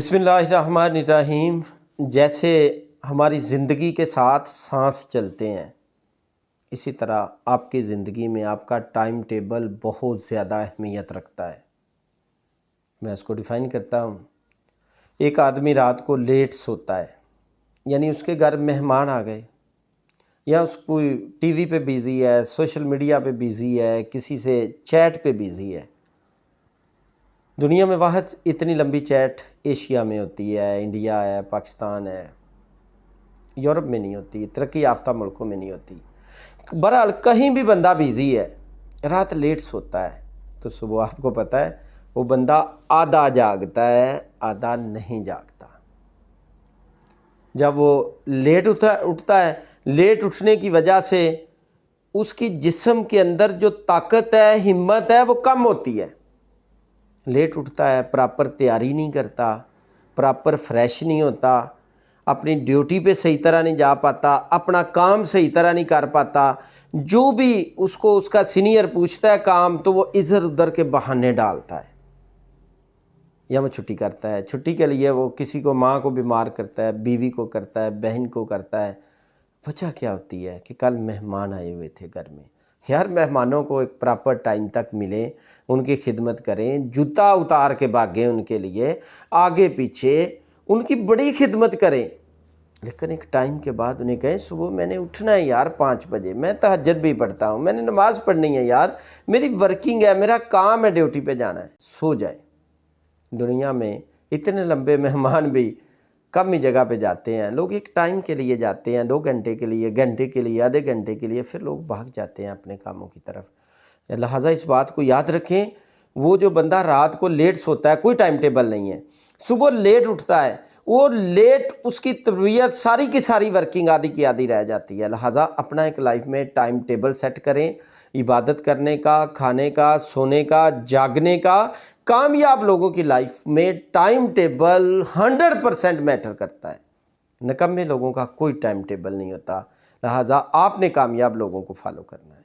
बिस्मिल्लाहिर्रहमानिर्रहीम। जैसे हमारी ज़िंदगी के साथ सांस चलते हैं, इसी तरह आपकी ज़िंदगी में आपका टाइम टेबल बहुत ज़्यादा अहमियत रखता है। मैं इसको डिफ़ाइन करता हूँ। एक आदमी रात को लेट सोता है, यानी उसके घर मेहमान आ गए, या उसको टीवी पे बिज़ी है, सोशल मीडिया पे बिज़ी है, किसी से चैट पे बिज़ी है। दुनिया में वाहद इतनी लंबी चैट एशिया में होती है, इंडिया है, पाकिस्तान है, यूरोप में नहीं होती, तरक्की याफ्ता मुल्कों में नहीं होती। बहरहाल कहीं भी बंदा बिज़ी है, रात लेट सोता है, तो सुबह आपको पता है वो बंदा आधा जागता है, आधा नहीं जागता। जब वो लेट उठता है, लेट उठने की वजह से उसकी जिस्म के अंदर जो ताकत है, हिम्मत है, वो कम होती है। लेट उठता है, प्रॉपर तैयारी नहीं करता, प्रॉपर फ्रेश नहीं होता, अपनी ड्यूटी पे सही तरह नहीं जा पाता, अपना काम सही तरह नहीं कर पाता। जो भी उसको उसका सीनियर पूछता है काम, तो वो इधर उधर के बहाने डालता है, या वो छुट्टी करता है। छुट्टी के लिए वो किसी को, माँ को बीमार करता है, बीवी को करता है, बहन को करता है। वजह क्या होती है कि कल मेहमान आए हुए थे घर में। यार मेहमानों को एक प्रॉपर टाइम तक मिले, उनकी खिदमत करें, जूता उतार के भागें उनके लिए, आगे पीछे उनकी बड़ी खिदमत करें। लेकिन एक टाइम के बाद उन्हें कहें सुबह मैंने उठना है यार 5 बजे, मैं तहज्जुद भी पढ़ता हूँ, मैंने नमाज़ पढ़नी है यार, मेरी वर्किंग है, मेरा काम है, ड्यूटी पे जाना है, सो जाए। दुनिया में इतने लंबे मेहमान भी कम ही जगह पे जाते हैं। लोग एक टाइम के लिए जाते हैं, 2 घंटे के लिए, घंटे के लिए, आधे घंटे के लिए, फिर लोग भाग जाते हैं अपने कामों की तरफ। लिहाजा इस बात को याद रखें, वो जो बंदा रात को लेट सोता है, कोई टाइम टेबल नहीं है, सुबह लेट उठता है, वो लेट, उसकी तरबियत सारी की सारी वर्किंग आधी की आधी रह जाती है। लिहाजा अपना एक लाइफ में टाइम टेबल सेट करें, इबादत करने का, खाने का, सोने का, जागने का। कामयाब लोगों की लाइफ में टाइम टेबल 100% मैटर करता है। निकम्मे लोगों का कोई टाइम टेबल नहीं होता। लिहाजा आपने कामयाब लोगों को फॉलो करना है।